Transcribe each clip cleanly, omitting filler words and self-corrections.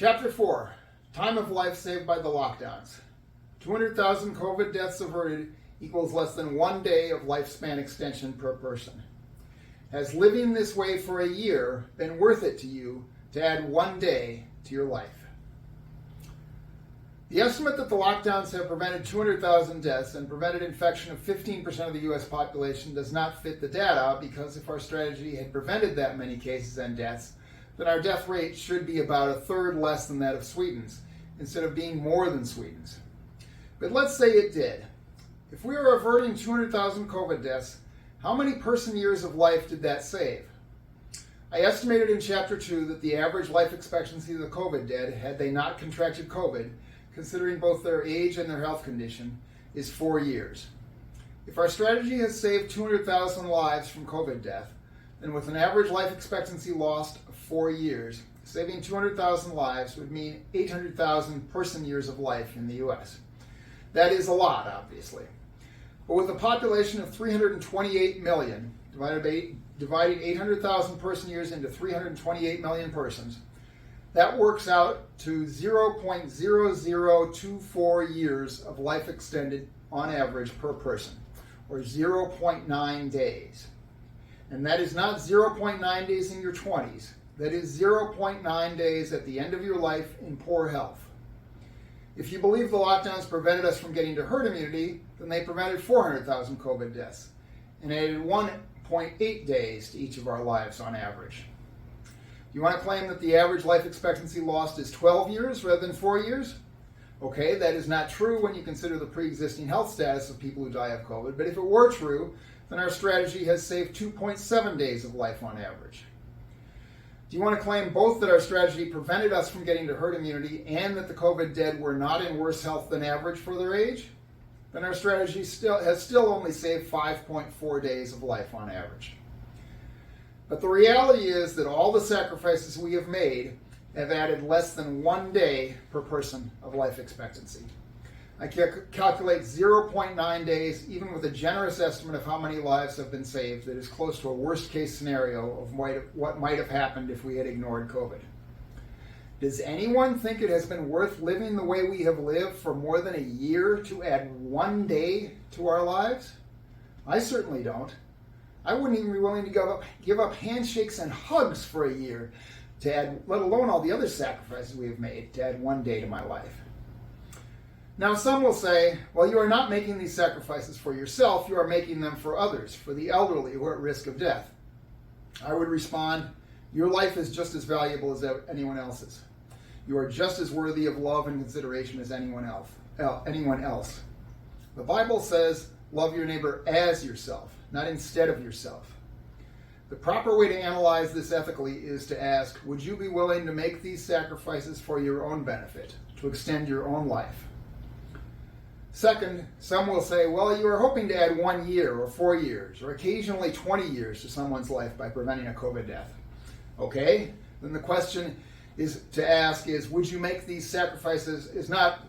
Chapter 4, Time of Life Saved by the Lockdowns. 200,000 COVID deaths averted equals less than 1 day of lifespan extension per person. Has living this way for a year been worth it to you to add 1 day to your life? The estimate that the lockdowns have prevented 200,000 deaths and prevented infection of 15% of the U.S. population does not fit the data, because if our strategy had prevented that many cases and deaths, then our death rate should be about a third less than that of Sweden's, instead of being more than Sweden's. But let's say it did. If we are averting 200,000 COVID deaths, how many person years of life did that save? I estimated in Chapter 2 that the average life expectancy of the COVID dead, had they not contracted COVID, considering both their age and their health condition, is 4 years. If our strategy has saved 200,000 lives from COVID death, then with an average life expectancy lost of 4 years, saving 200,000 lives would mean 800,000 person years of life in the U.S. That is a lot, obviously. But with a population of 328 million, dividing 800,000 person years into 328 million persons, that works out to 0.0024 years of life extended on average per person, or 0.9 days. And that is not 0.9 days in your 20s. That is 0.9 days at the end of your life in poor health. If you believe the lockdowns prevented us from getting to herd immunity, then they prevented 400,000 COVID deaths and added 1.8 days to each of our lives on average. Do you want to claim that the average life expectancy lost is 12 years rather than 4 years? Okay, that is not true when you consider the pre-existing health status of people who die of COVID, but if it were true, then our strategy has saved 2.7 days of life on average. Do you want to claim both that our strategy prevented us from getting to herd immunity and that the COVID dead were not in worse health than average for their age? Then our strategy has still only saved 5.4 days of life on average. But the reality is that all the sacrifices we have made have added less than 1 day per person of life expectancy. I calculate 0.9 days, even with a generous estimate of how many lives have been saved, that is close to a worst case scenario of what might have happened if we had ignored COVID. Does anyone think it has been worth living the way we have lived for more than a year to add 1 day to our lives? I certainly don't. I wouldn't even be willing to give up handshakes and hugs for a year to add, let alone all the other sacrifices we have made, to add 1 day to my life. Now, some will say, well, you are not making these sacrifices for yourself, you are making them for others, for the elderly who are at risk of death. I would respond, your life is just as valuable as anyone else's. You are just as worthy of love and consideration as anyone else. The Bible says, love your neighbor as yourself, not instead of yourself. The proper way to analyze this ethically is to ask, would you be willing to make these sacrifices for your own benefit, to extend your own life? Second, some will say, well, you are hoping to add 1 year or 4 years or occasionally 20 years to someone's life by preventing a COVID death. Okay, then the question is to ask is, would you make these sacrifices, is not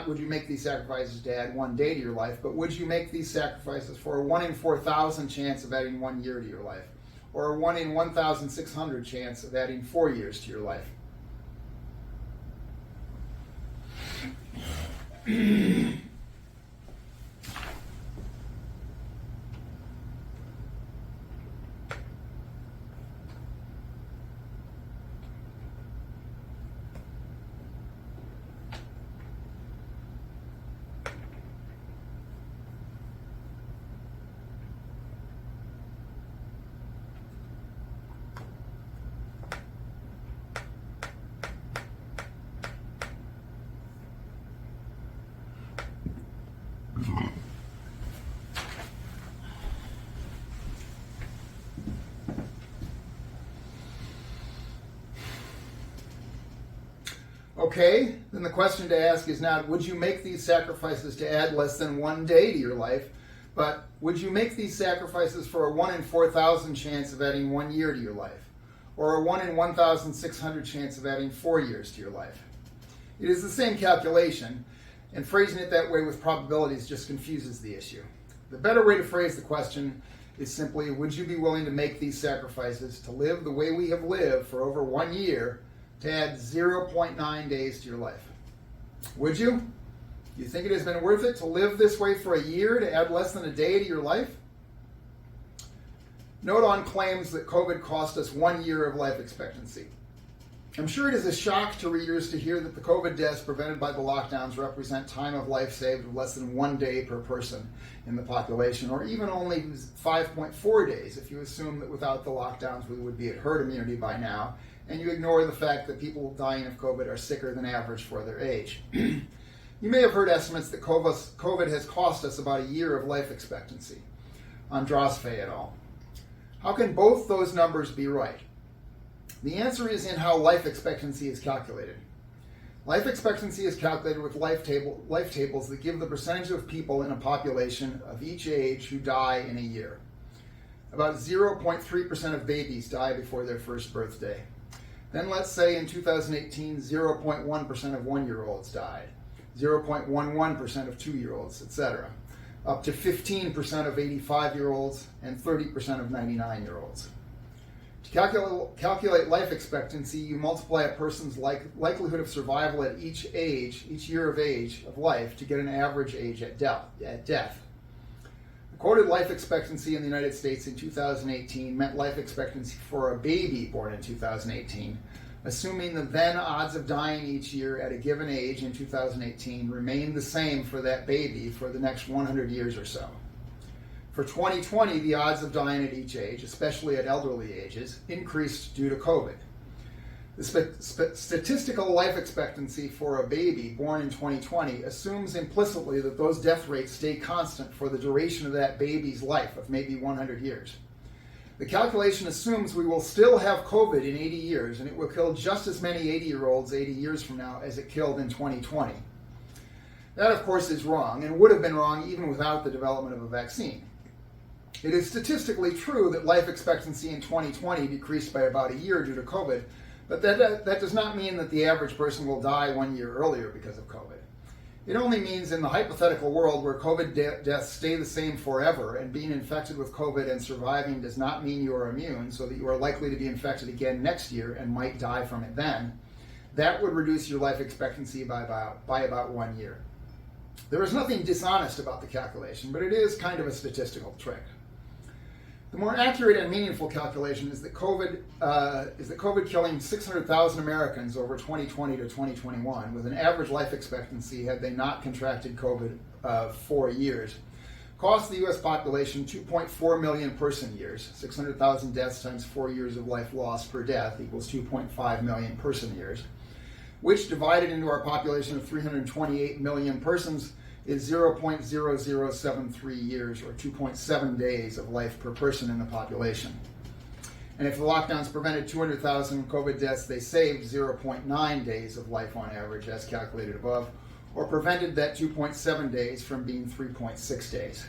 would you make these sacrifices to add 1 day to your life, but would you make these sacrifices for a 1 in 4,000 chance of adding 1 year to your life, or a 1 in 1,600 chance of adding 4 years to your life? Okay, then the question to ask is not, would you make these sacrifices to add less than 1 day to your life, but would you make these sacrifices for a 1 in 4,000 chance of adding 1 year to your life, or a 1 in 1,600 chance of adding 4 years to your life? It is the same calculation, and phrasing it that way with probabilities just confuses the issue. The better way to phrase the question is simply, would you be willing to make these sacrifices to live the way we have lived for over 1 year to add 0.9 days to your life? Would you? Do you think it has been worth it to live this way for a year to add less than a day to your life? Note on claims that COVID cost us 1 year of life expectancy. I'm sure it is a shock to readers to hear that the COVID deaths prevented by the lockdowns represent time of life saved of less than 1 day per person in the population, or even only 5.4 days if you assume that without the lockdowns we would be at herd immunity by now, and you ignore the fact that people dying of COVID are sicker than average for their age. You may have heard estimates that COVID has cost us about a year of life expectancy. Andrasfe et al. How can both those numbers be right? The answer is in how life expectancy is calculated. Life expectancy is calculated with life tables that give the percentage of people in a population of each age who die in a year. About 0.3% of babies die before their first birthday. Then let's say in 2018, 0.1% of 1-year-olds died, 0.11% of 2-year-olds, etc., up to 15% of 85-year-olds and 30% of 99-year-olds. To calculate life expectancy, you multiply a person's likelihood of survival at each year of age of life to get an average age at death. The quoted life expectancy in the United States in 2018 meant life expectancy for a baby born in 2018, assuming the then odds of dying each year at a given age in 2018 remained the same for that baby for the next 100 years or so. For 2020, the odds of dying at each age, especially at elderly ages, increased due to COVID. The statistical life expectancy for a baby born in 2020 assumes implicitly that those death rates stay constant for the duration of that baby's life of maybe 100 years. The calculation assumes we will still have COVID in 80 years, and it will kill just as many 80-year-olds 80 years from now as it killed in 2020. That, of course, is wrong, and would have been wrong even without the development of a vaccine. It is statistically true that life expectancy in 2020 decreased by about a year due to COVID, but that does not mean that the average person will die 1 year earlier because of COVID. It only means in the hypothetical world where COVID deaths stay the same forever and being infected with COVID and surviving does not mean you are immune, so that you are likely to be infected again next year and might die from it then, that would reduce your life expectancy by about 1 year. There is nothing dishonest about the calculation, but it is kind of a statistical trick. The more accurate and meaningful calculation is that COVID killing 600,000 Americans over 2020 to 2021, with an average life expectancy, had they not contracted COVID, of 4 years, cost the U.S. population 2.4 million person years. 600,000 deaths times 4 years of life lost per death equals 2.5 million person years, which divided into our population of 328 million persons is 0.0073 years, or 2.7 days of life per person in the population. And if the lockdowns prevented 200,000 COVID deaths, they saved 0.9 days of life on average, as calculated above, or prevented that 2.7 days from being 3.6 days.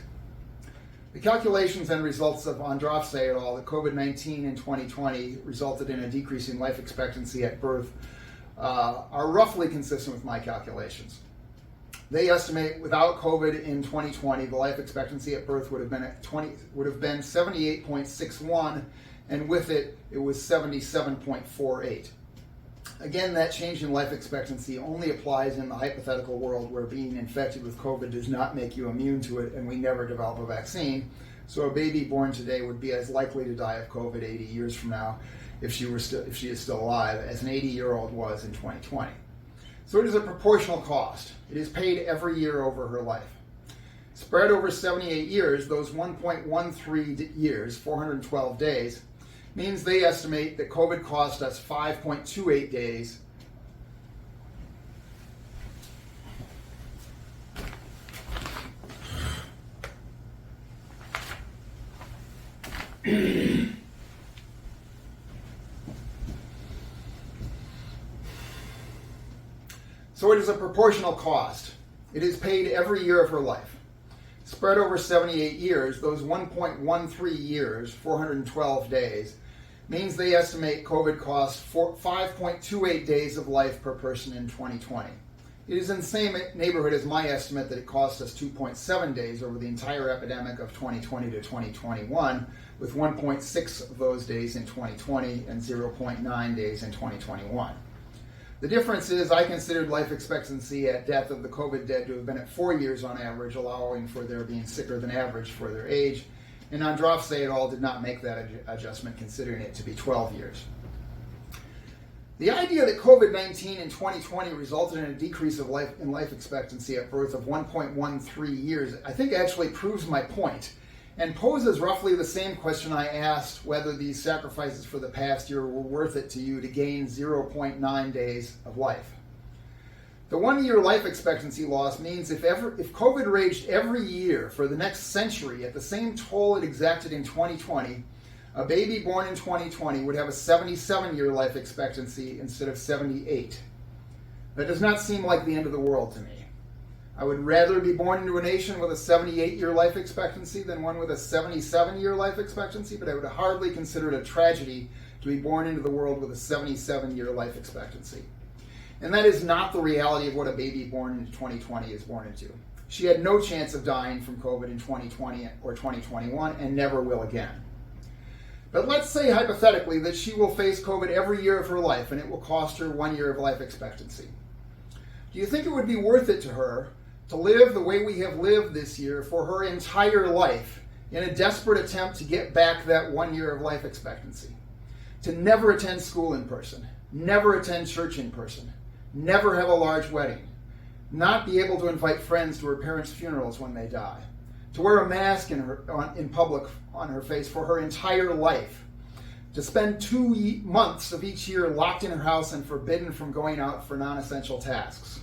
The calculations and results of Andrasfe et al. That COVID-19 in 2020 resulted in a decrease in life expectancy at birth are roughly consistent with my calculations. They estimate without COVID in 2020, the life expectancy at birth would have been 78.61, and with it, it was 77.48. Again, that change in life expectancy only applies in the hypothetical world where being infected with COVID does not make you immune to it and we never develop a vaccine. So a baby born today would be as likely to die of COVID 80 years from now if she is still alive as an 80-year-old was in 2020. So it is a proportional cost. It is paid every year over her life. Spread over 78 years, those 1.13 years, 412 days, means they estimate that COVID cost us 5.28 days So it is a proportional cost. It is paid every year of her life. Spread over 78 years, those 1.13 years, 412 days, means they estimate COVID cost 5.28 days of life per person in 2020. It is in the same neighborhood as my estimate that it cost us 2.7 days over the entire epidemic of 2020 to 2021, with 1.6 of those days in 2020 and 0.9 days in 2021. The difference is I considered life expectancy at death of the COVID dead to have been at 4 years on average, allowing for their being sicker than average for their age. And Andropse et al. Did not make that adjustment, considering it to be 12 years. The idea that COVID-19 in 2020 resulted in a decrease of life expectancy at birth of 1.13 years, I think actually proves my point and poses roughly the same question I asked whether these sacrifices for the past year were worth it to you to gain 0.9 days of life. The 1 year life expectancy loss means if COVID raged every year for the next century at the same toll it exacted in 2020, a baby born in 2020 would have a 77-year life expectancy instead of 78. That does not seem like the end of the world to me. I would rather be born into a nation with a 78-year life expectancy than one with a 77-year life expectancy, but I would hardly consider it a tragedy to be born into the world with a 77-year life expectancy. And that is not the reality of what a baby born in 2020 is born into. She had no chance of dying from COVID in 2020 or 2021 and never will again. But let's say hypothetically that she will face COVID every year of her life and it will cost her 1 year of life expectancy. Do you think it would be worth it to her to live the way we have lived this year for her entire life in a desperate attempt to get back that 1 year of life expectancy? To never attend school in person, never attend church in person, never have a large wedding, not be able to invite friends to her parents' funerals when they die, to wear a mask in public on her face for her entire life, to spend 2 months of each year locked in her house and forbidden from going out for non-essential tasks.